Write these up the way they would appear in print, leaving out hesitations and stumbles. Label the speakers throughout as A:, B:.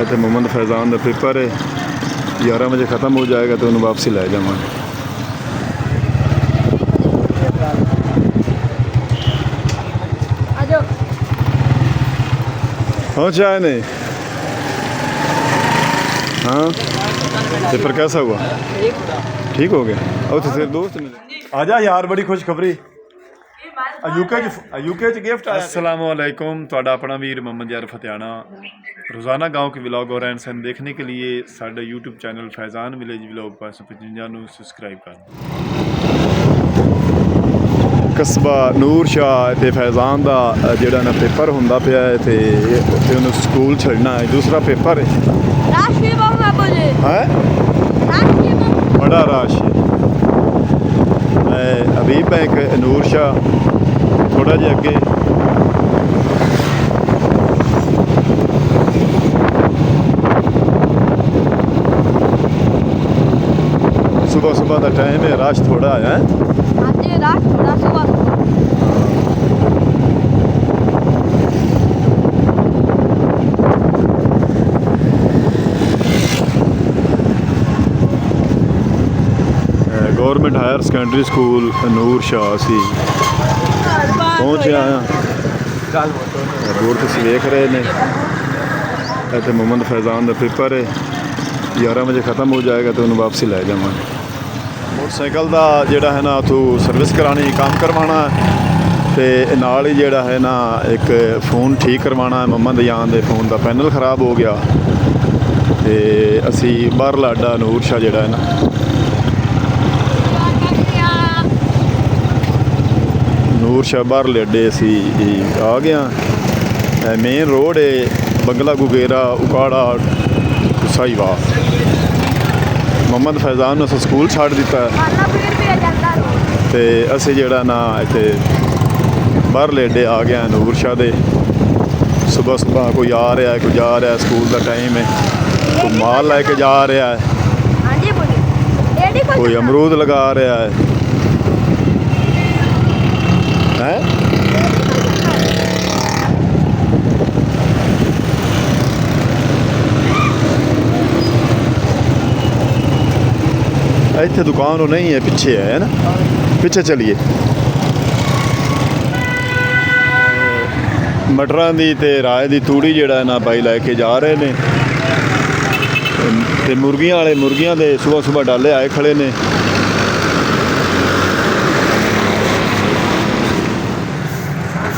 A: इतने मोहम्मद फैज़ान का पेपर है, 11 बजे ख़त्म हो जाएगा तो उन्हें वापसी लै जावांगे। पहुँचा है नहीं? हाँ, पेपर कैसा हुआ? ठीक हो गया। और तो तेरे दोस्त मिले। आजा यार, बड़ी खुशखबरी। यूके च गिफ्ट आया। अस्सलामु अलैकुम, तुहाडा अपना वीर मोहम्मद यार फतेहाना। रोज़ाना गांव के व्लॉग और रहन सहन देखने के लिए साडा YouTube channel Faizan village vlog 555 subscribe कर। कस्बा नूर शाह ते फैज़ान का जिहड़ा ना पेपर हुंदा पिया है ते उन्हें स्कूल छड़ना है। दूसरा पेपर है, बड़ा रश है। हबीब बैंक नूर शाह थोड़ा जिहा अगे सुबह सुबह का टाइम है, रश थोड़ा है। गवर्नमेंट हायर सैकेंडरी स्कूल नूर शाह सी पहुँचे आया। बोर्ड तुम देख रहे हैं, इतने मोहम्मद फैज़ान का पेपर है, 11 बजे ख़त्म हो जाएगा तो उन्हें वापसी लै जावांगे। मोटरसाइकिल का जिहड़ा है ना उतों सर्विस करानी, काम करवाना ते नाल ही जिहड़ा है ना एक फ़ोन ठीक करवाना है। मोहम्मद यान के फ़ोन का पैनल ख़राब हो गया ते असी बाहर लाडा नूर शाह जिहड़ा है ना नूर शाह बाहर लेडे असी आ गया। मेन रोड है बंगला गुगेरा उकाड़ा साहिवाल। मोहम्मद फैज़ान ने स्कूल छड़ दिता ते असी जिहड़ा ना इत्थे बाहर लेडे आ गया नूर शाह दे। सुबह सुबह कोई आ रहा है, कोई जा रहा है, स्कूल का टाइम है, कोई माल लैके जा रहा है, कोई अमरूद लगा रहा है। इत्थे दुकान वो नहीं है, पीछे है ना, पीछे चलिए। मटरां दी ते राय दी तूड़ी जिहड़ा है ना बाई लैके जा रहे ने ते मुर्गियां वाले मुर्गियां दे सुबह सुबह डाले आए खड़े ने।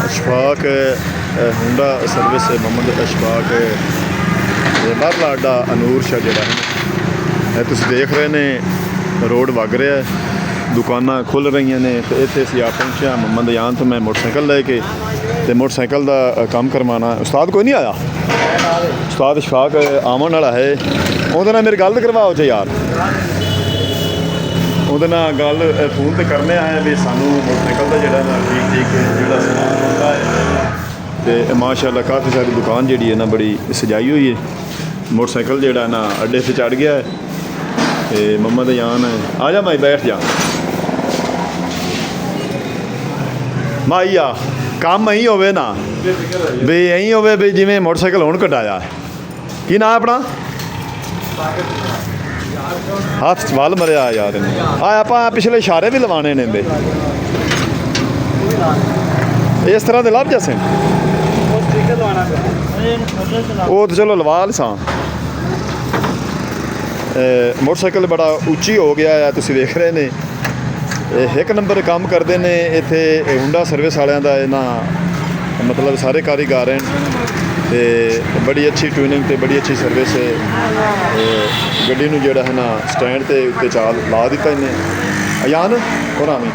A: अशफाक हुंडा सर्विस मोहम्मद अशफाक बाहरला अड्डा अनूर शाह जिहड़ा है तुम देख रहे ने, रोड वग रहा है, दुकानां खुल रही ने। तो इत्थे असीं आ पहुंचे मोहम्मद यान तो मैं मोटरसाइकिल लैके ते मोटरसाइकिल का काम करवाना। उस्ताद कोई नहीं आया? उस्ताद अशफाक आवन वाला है, उहदे नाल मेरी गल करवाओ च यार। उहदे नाल गल फोन पर करने आए भी सानू मोटरसाइकिल का जिहड़ा ना ठीक ठीक जिहड़ा समान होंदा है ते माशाअल्लाह काफ़ी सारी दुकान जिहड़ी है ना बड़ी सजाई हुई है। मोटरसाइकिल जिहड़ा ना अड्डे से चढ़ गया है ते मोहम्मद यान है। आ जा माई, बैठ जा माई। आ काम यही होवे ना भी, यही होवे भी जिमें मोटरसाइकिल हुण कटाया है। की ना अपना हाथ वाल मरिया यार ने। आप पिछले इशारे भी लवाने ने दे इस तरह के लभ जैसे वो तो चलो लवा सा। मोटरसाइकिल बड़ा उच्ची हो गया है, तुम देख रहे ने। एक नंबर काम करते हैं इत्थे हुंडा सर्विस वालियां दा ना, मतलब सारे कारीगर हैं ते बड़ी अच्छी ट्यूनिंग ते बड़ी अच्छी सर्विस है। गड्डी नूं जिहड़ा है ना स्टैंड ते उत्ते चाल ला दिता इन्हें। अयान और आवी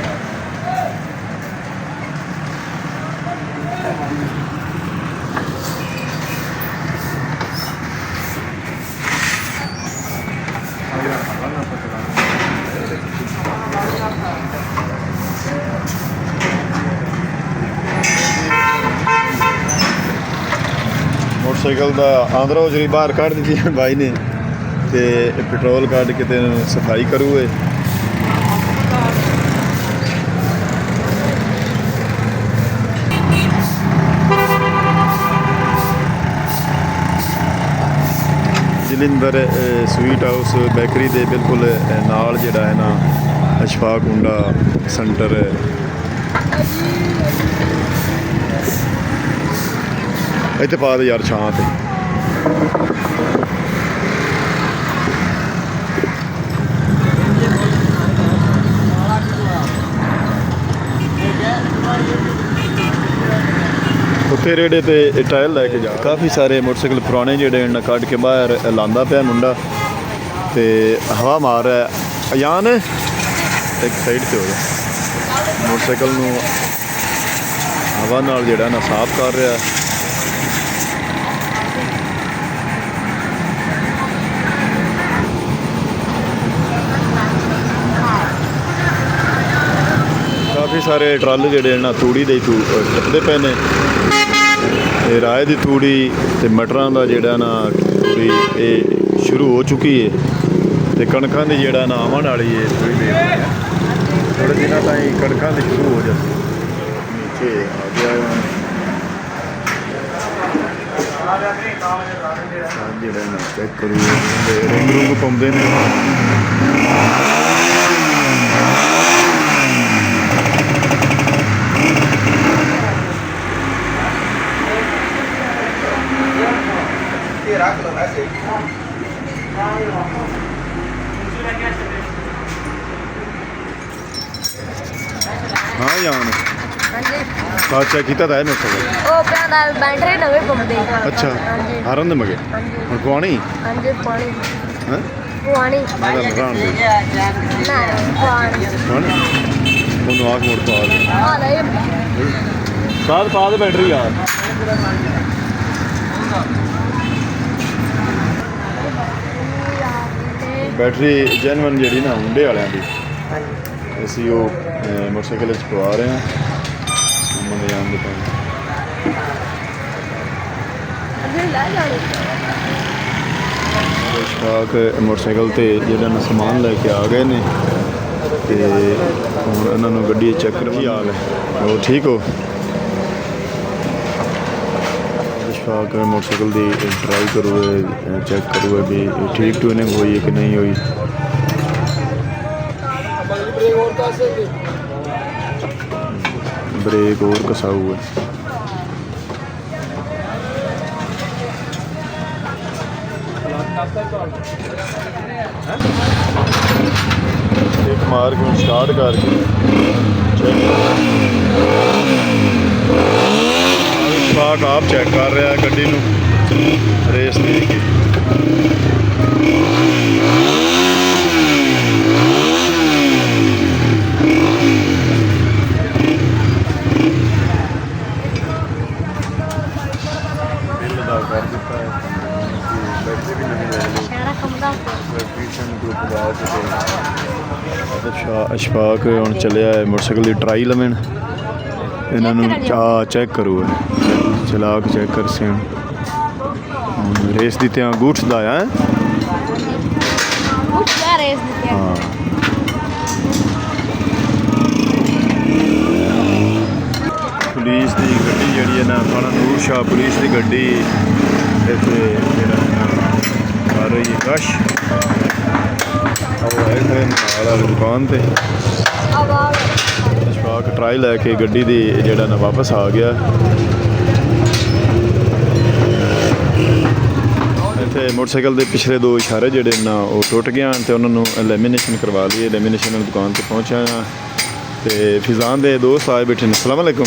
A: मोटरसाइकिल का आंदरों जरी बाहर कढ़ दी बाई ने ते पेट्रोल कढ़ के सफाई करूए। ਜਲਿੰਦਰ ਸਵੀਟ ਹਾਊਸ ਬੇਕਰੀ ਦੇ ਬਿਲਕੁਲ ਨਾਲ ਜਿਹੜਾ ਹੈ ਨਾ ਅਸ਼ਫਾਕ ਹੁੰਡਾ ਸੈਂਟਰ ਹੈ। ਇੱਥੇ ਪਾ ਦੇ ਯਾਰ ਛਾਂ ਤੇ। ਉੱਤੇ ਰੇੜੇ ਤੇ ਟਾਇਲ ਲੈ ਕੇ ਜਾ। ਕਾਫੀ ਸਾਰੇ ਮੋਟਰਸਾਈਕਲ ਪੁਰਾਣੇ ਜਿਹੜੇ ਇਹਨਾਂ ਕੱਢ ਕੇ ਬਾਹਰ ਲਾਉਂਦਾ ਪਿਆ ਮੁੰਡਾ ਤੇ ਹਵਾ ਮਾਰ ਰਿਹਾ। ਅਯਾਨ ਇੱਕ ਸਾਈਡ ਤੇ ਹੋ ਜਾ। ਮੋਟਰਸਾਈਕਲ ਨੂੰ ਹਵਾ ਨਾਲ ਜਿਹੜਾ ਨਾ ਸਾਫ਼ ਕਰ ਰਿਹਾ। ਕਾਫੀ ਸਾਰੇ ਟਰਾਲੇ ਜਿਹੜੇ ਨਾ ਤੂੜੀ ਦੇ ਟੱਪਦੇ ਪਏ ਨੇ। ਇਹ ਰਾਏ ਦੀ ਤੂੜੀ ਤੇ ਮਟਰਾਂ ਦਾ ਜਿਹੜਾ ਨਾ ਤੂੜੀ ਇਹ ਸ਼ੁਰੂ ਹੋ ਚੁੱਕੀ ਹੈ ਤੇ ਕਣਕਾਂ ਦੀ ਜਿਹੜਾ ਨਾ ਆਉਣ ਵਾਲੀ ਹੈ ਥੋੜ੍ਹੀ ਦੇਰ ਥੋੜ੍ਹੇ ਦਿਨਾਂ ਤਾਈਂ ਕਣਕਾਂ ਦੀ ਸ਼ੁਰੂ ਹੋ ਜਾਂਦੀ। ਨੀਚੇ ਆ ਗਿਆ ਜਿਹੜਾ ਨਾ ਚੈੱਕ ਕਰੀਏ ਰਿੰਗ ਰੂੰਗ ਪਾਉਂਦੇ ਨੇ।
B: रख लो ऐसे
A: हाँ यान
C: ਹਾਂਜੀ
A: अच्छा ਕੀਤਾ ਤਾਂ ਹੈ ਨਾ ਸਭ।
C: ਉਹ ਪਿਆ ਨਾਲ ਬੈਟਰੀ ਨਵੇਂ ਪੰਦੇ।
A: ਅੱਛਾ
C: ਹਾਂਜੀ
A: ਹਰਨ ਦੇ ਮਗੇ
C: ਹਾਂਜੀ
A: ਹੁਣ ਪਵਾਣੀ
C: ਹਾਂਜੀ ਪਾਣੀ
A: ਹੈ
C: ਪਾਣੀ
A: ਮੈਂ ਤਾਂ ਲਗਾਉਣ ਦੇ
C: ਨਾ ਪਾਣੀ
A: ਹੁਣ ਉਹਨੂੰ ਆਖ ਮੋੜ ਪਾ ਦੇ
C: ਆ ਲੈ
A: ਸਾਧ ਪਾ ਦੇ ਬੈਟਰੀ ਯਾਰ। ਬੈਟਰੀ ਜੈਨੂਅਨ ਜਿਹੜੀ ਨਾ ਹੁੰਡੇ ਵਾਲਿਆਂ ਦੀ ਅਸੀਂ ਉਹ ਮੋਟਰਸਾਈਕਲ ਵਿੱਚ ਪਵਾ ਰਹੇ ਹਾਂ ਮੰਨੇ ਆਉਣ ਦੇ ਪਾਣੀ।
C: ਅੱਗੇ ਲੈ ਜਾਣੀ
A: ਅਸ਼ਫਾਕ ਮੋਟਰਸਾਈਕਲ ਤੇ ਜਿਹੜਾ ਨਾ ਸਮਾਨ ਲੈ ਕੇ ਆ ਗਏ ਨੇ ਤੇ ਹੁਣ ਇਹਨਾਂ ਨੂੰ ਗੱਡੀ ਚੈੱਕ ਕਰ। ਕੀ ਹਾਲ ਹੈ? ਉਹ ਠੀਕ ਹੋ? ਅਸ਼ਫਾਕ ਮੋਟਰਸਾਈਕਲ ਦੀ ਟਰਾਈ ਕਰੂਏ ਚੈੱਕ ਕਰੂਏ ਵੀ ਠੀਕ ਟਿਊਨਿੰਗ ਹੋਈ ਹੈ ਕਿ ਨਹੀਂ ਹੋਈ। ब्रेक और कसा हुआ है। एक मार के स्टार्ट करके इशफाक आप चेक कर रहा है गड्डी नूं रेस दे के। कर ਦਿੱਤਾ ਹੈ ਬੈਟਰੀ ਵੀ ਨਵੀਂ ਲੈ ਲਈ।
C: ਸ਼ਹਿਰਾ ਕੰਮਦਾ
A: ਟੀਸ਼ਨ ਗਰੁੱਪ ਦਾ ਅੱਛਾ ਅਸ਼ਫਾਕ ਹੁਣ ਚੱਲਿਆ ਹੈ ਮੋਟਰਸਾਈਕਲ ਦੀ ਟਰਾਈ ਲਵਣ ਇਹਨਾਂ ਨੂੰ ਚੈੱਕ ਕਰੂ ਚਲਾ ਕੇ ਚੈੱਕ ਕਰ ਸੇ ਹੁਣ ਰੇਸ ਦੀ ਤੇ ਗੂਠ ਦਾ ਹੈ
C: ਕੁਛ ਲੈ ਰੇਸ ਦਿੱਤੀ
A: ਹਾਂ। ਪੁਲਿਸ ਦੀ ਗੱਡੀ ਜਿਹੜੀ ਹੈ ਨਾ ਥਾਣਾ ਨੂਰ ਸ਼ਾਹ ਪੁਲਿਸ ਦੀ ਗੱਡੀ ਇੱਥੇ ਜਿਹੜਾ ਕਰ ਰਹੀ ਹੈ ਕਸ਼ ਉਹ ਹੈ ਨਾਲ ਦੁਕਾਨ ਤੇ। ਅਸ਼ਫਾਕ ਟਰਾਈ ਲੈ ਕੇ ਗੱਡੀ ਦੀ ਜਿਹੜਾ ਨਾ ਵਾਪਸ ਆ ਗਿਆ। ਇੱਥੇ ਮੋਟਰਸਾਈਕਲ ਦੇ ਪਿਛਲੇ ਦੋ ਇਸ਼ਾਰੇ ਜਿਹੜੇ ਨਾ ਉਹ ਟੁੱਟ ਗਏ ਹਨ ਤੇ ਉਹਨਾਂ ਨੂੰ ਲੈਮੀਨੇਸ਼ਨ ਕਰਵਾ ਲਈ। ਲੈਮੀਨੇਸ਼ਨ ਵਾਲੀ ਦੁਕਾਨ ਤੇ ਪਹੁੰਚਿਆ ਹਾਂ ਤੇ ਫਿਜ਼ਾਨ ਦੇ ਦੋਸਤ ਆਏ ਬੈਠੇ ਨੇ। ਅਸਲਾਮ ਵਾਲੇਕੁਮ।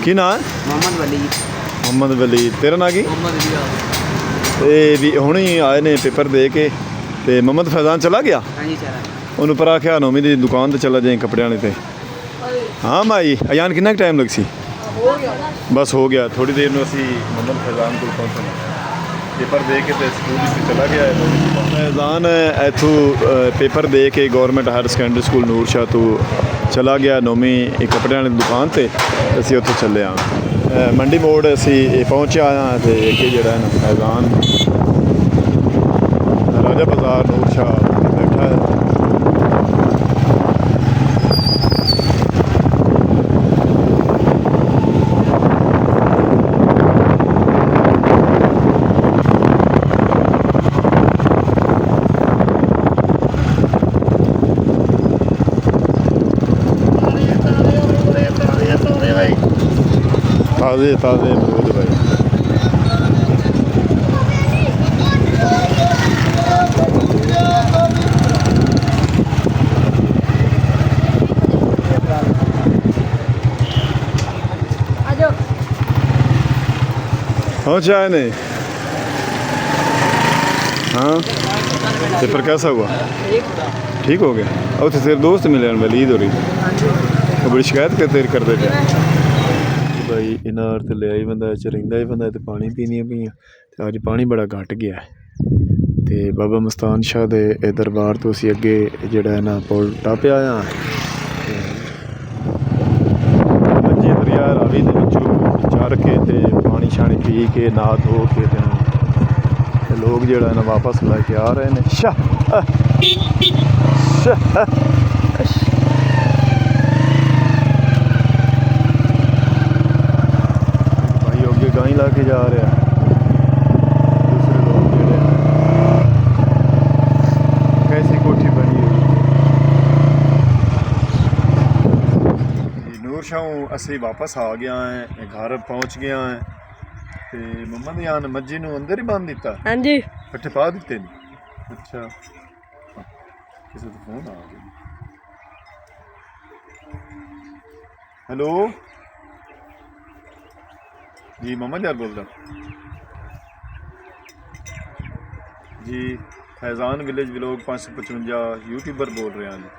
A: ਕੀ ਨਾਂ ਹੈ?
B: मोहम्मद वली।
A: ਮੁਹੰਮਦ ਵਲੀ। ਤੇਰਾ ਨਾਂ ਕੀ?
B: मोहम्मद रियाज।
A: ਤੇ ਵੀ ਹੁਣੇ ਹੀ ਆਏ ਨੇ ਪੇਪਰ ਦੇ ਕੇ ਤੇ ਮੁਹੰਮਦ ਫੈਜ਼ਾਨ ਚਲਾ ਗਿਆ।
B: हाँ जी चला।
A: ਉਹਨੂੰ ਪਰ ਆਖਿਆ ਨੌਮੀ ਦੀ ਦੁਕਾਨ ਤੇ ਚਲਾ ਜਾਏ ਕੱਪੜਿਆਂ ਵਾਲੀ ਤੇ। ਹਾਂ ਮਾਈ ਅਯਾਨ ਕਿੰਨਾ ਟਾਈਮ ਲੱਗ ਸੀ? ਬਸ ਹੋ ਗਿਆ ਥੋੜੀ ਦੇਰ ਨੂੰ ਅਸੀਂ ਮੁਹੰਮਦ ਫੈਜ਼ਾਨ ਕੋਲ ਪਹੁੰਚਣਾ। ਪੇਪਰ ਦੇ ਕੇ ਤੇ ਸਕੂਲ ਵਿੱਚ ਚਲਾ ਗਿਆ ਹੈ। ਫੈਜ਼ਾਨ ਇੱਥੋਂ ਪੇਪਰ ਦੇ ਕੇ ਗੌਰਮੈਂਟ ਹਾਇਰ ਸੈਕੰਡਰੀ ਸਕੂਲ ਨੂਰ ਸ਼ਾਹ ਤੋਂ ਚਲਾ ਗਿਆ ਨੌਵੀਂ ਕੱਪੜਿਆਂ ਵਾਲੀ ਦੁਕਾਨ ਤੇ। ਅਸੀਂ ਉੱਥੇ ਚੱਲੇ ਹਾਂ ਮੰਡੀ ਮੋੜ ਅਸੀਂ ਪਹੁੰਚਿਆ ਹਾਂ ਤੇ ਕਿ ਜਿਹੜਾ ਨਾ ਫੈਜ਼ਾਨ ਰਾਜਾ ਬਾਜ਼ਾਰ ਨੂਰ ਸ਼ਾਹ ਬੈਠਾ ਹੈ। ताज़े ताज़े अमरूद भाई। पहुँचा है नहीं? हाँ पेपर कैसा हुआ? ठीक हो गया? और तो तेरे दोस्त मिले हैं वलीद हो रही वो बड़ी शिकायत करते थे भाई इनार ते ले आई बंदा चरिंदा ही बंदा ते पानी पीनियां पियां ते अज पानी बड़ा घट गया है ते बाबा मस्तान शाह दे दरबार तो असी अगे जिहड़ा ना पुल टापिया आ मंजी दरिया रावी दे विचों चढ़ के ते पानी शानी पी के ना धो के ते लोग जिहड़ा ना वापस लैके आ रहे हैं। भाई अगे गाई ला के जा रहा दूसरे लोग जिहड़े कैसी कोठी बनी हुई नूर शाह असी वापस आ गया है घर पहुँच गया है ते मम्मा ने आन मज्जी नूं अंदर ही बांध दिता।
C: हाँ जी
A: पट्ठे पा दिते नहीं। अच्छा किसी का फोन आ गया। हेलो जी मोहम्मद यार बोल रहा जी फैज़ान विलेज व्लॉग 555 यूट्यूबर बोल रहे हैं।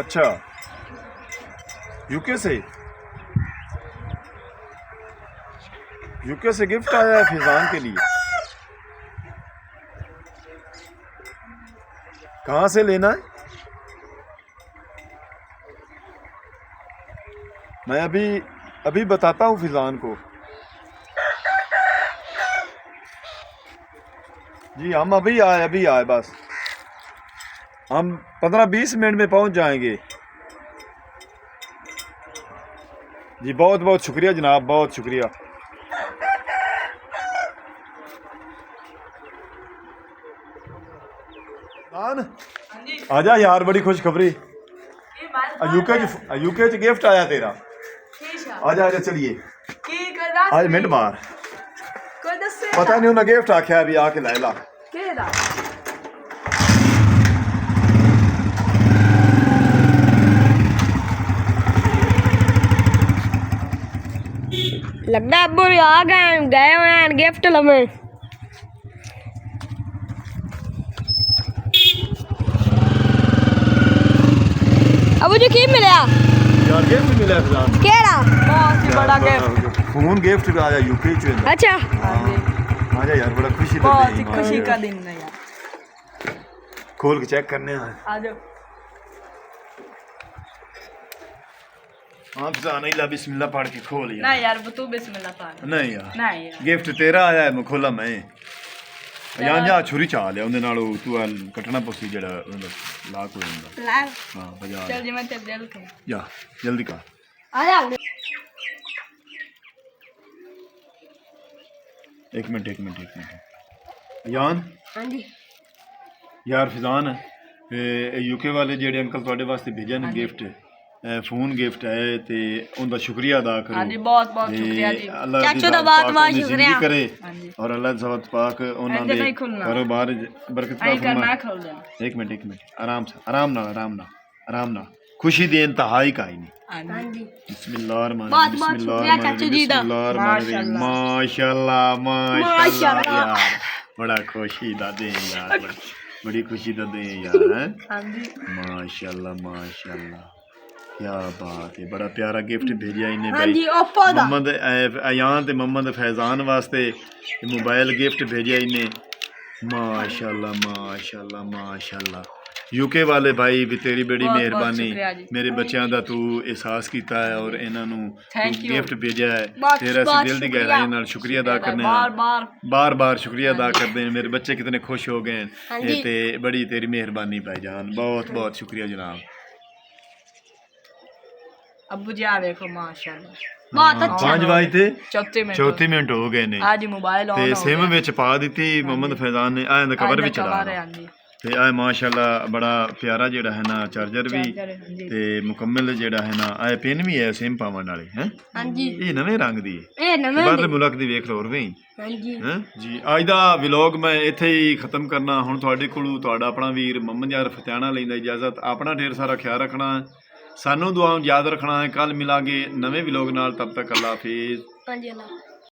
A: अच्छा यूके से गिफ्ट आया है फैज़ान के लिए। कहाँ से लेना है? मैं अभी बताता हूँ फैज़ान को। जी हम अभी आए बस हम 15-20 मिनट में पहुँच जाएंगे। जी बहुत बहुत शुक्रिया जनाब, बहुत शुक्रिया। आजा यार बड़ी खुशखबरी यूके च गिफ्ट आया तेरा। आजा चलिए आज मिनट बार पता नहीं उन्हें गिफ्ट आख्या अभी आके लै ला।
C: लगता है अब्बू आ गए हुए हैं गिफ्ट लमे। अबू जी की मिला
A: यार गिफ्ट मिला फैज़ान
C: केड़ा
B: बहुत ही बड़ा गिफ्ट
A: फोन गिफ्ट आया यूके च।
C: अच्छा
A: आजा यार बड़ा खुशी
B: बहुत ही खुशी का दिन है यार।
A: खोल के चेक करने
B: आ जाओ।
A: हाँ फैज़ान इला बिस्मिल्लाह पढ़ के खोल यार।
B: नहीं यार तू बिस्मिल्लाह पढ़।
A: नहीं यार
B: नहीं यार
A: गिफ्ट तेरा आया है मैं खोला मैं यार जा छुरी चा लिया उन्हें नालों तू कटना पसी जड़ा लाक हो जाता। हाँ बजा
B: चल जी मैं तेरे दिल के
A: जा जल्दी कर।
C: आ जा
A: एक मिनट यान
C: हाँ जी
A: यार फैज़ान यूके वाले जेडे अंकल तुहाडे वास्ते भेजा ने गिफ्ट फोन गिफ्ट है ते उनका शुक्रिया अदा करो।
B: हाँ जी बहुत बहुत शुक्रिया जी।
A: अल्लाह दी
C: चाचू दा बहुत शुक्रिया
A: करे
B: हाँ जी
A: और अल्लाह ज़ात पाक उन्हां दे कारोबार बरकत
B: नहीं करना
A: फरमाए।
B: खोल देना।
A: एक मिनट आराम ना खुशी दी इंतहाई का ही नहीं।
B: हाँ जी
C: बहुत बहुत शुक्रिया चाचू जी दा।
A: माशाल्लाह यार बड़ा खुशी दा दे यार बड़ी खुशी दा दे यार हैं।
B: हाँ जी
A: माशाल्लाह क्या बात है बड़ा प्यारा गिफ्ट भेजा इन्हें
C: हाँ
A: भाई
C: जी ओप्पो दा
A: मोहम्मद अयान ते मोहम्मद फैज़ान वास्ते मोबाइल गिफ्ट भेजा इन्हें। माशाल्लाह यूके वाले भाई भी तेरी बड़ी
B: बहुत
A: मेहरबानी
B: शुक्रिया जी।
A: मेरे बच्चों का तू एहसास किया है और इन्हों
B: Thank you।
A: गिफ्ट भेजा है
C: बहुत
A: तेरा
C: बहुत
A: दिल की
C: शुक्रिया।
A: गहराई नाल शुक्रिया अदा करने बार शुक्रिया अदा करते हैं। मेरे बच्चे कितने खुश हो गए
C: हाँ जी।
A: ते बड़ी तेरी मेहरबानी भाईजान बहुत शुक्रिया जनाब।
B: अब्बू जी आ देखो माशाल्लाह
C: बहुत अच्छा
A: 5 बजे
B: चौथी
A: 34 मिनट हो गए ने
B: आज मोबाइल ऑन
A: ते
B: हो
A: सिम
B: गया।
A: विच पा दी मोहम्मद फैज़ान ने आया कवर भी चला
B: हाँ जी
A: ਤੇ ਆ ਮਾਸ਼ਾਅੱਲਾ ਬੜਾ ਪਿਆਰਾ ਜਿਹੜਾ ਹੈ ਨਾ ਚਾਰਜਰ ਵੀ
B: ਹਾਂਜੀ
A: ਤੇ ਮੁਕੰਮਲ ਜਿਹੜਾ ਹੈ ਨਾ ਇਹ ਪਿੰਨ ਵੀ ਹੈ ਸੇਮ ਪਾਵਨ ਵਾਲੇ ਹੈ
C: ਹਾਂਜੀ
A: ਇਹ ਨਵੇਂ ਰੰਗ ਦੀ ਹੈ
C: ਇਹ ਨਵੇਂ
A: ਬਾਹਰਲੇ ਮੁਲਕ ਦੀ ਵੇਖ ਲਓ ਰਵੇਂ
C: ਹਾਂਜੀ
A: ਹੈ ਜੀ ਅੱਜ ਦਾ ਵਲੌਗ ਮੈਂ ਇੱਥੇ ਹੀ ਖਤਮ ਕਰਨਾ ਹੁਣ ਤੁਹਾਡੇ ਕੋਲੋਂ ਤੁਹਾਡਾ ਆਪਣਾ ਵੀਰ ਮੁਹੰਮਦ ਯਾਰ ਫਤਿਆਣਾ ਲੈਂਦਾ ਇਜਾਜ਼ਤ ਆਪਣਾ ਢੇਰ ਸਾਰਾ ਖਿਆਲ ਰੱਖਣਾ ਸਾਨੂੰ ਦੁਆਵਾਂ ਯਾਦ ਰੱਖਣਾ ਹੈ ਕੱਲ ਮਿਲਾਂਗੇ ਨਵੇਂ ਵਲੌਗ ਨਾਲ ਤਬ ਤੱਕ ਅੱਲਾ ਹਾਫਿਜ਼
C: ਹਾਂਜੀ ਅੱਲਾ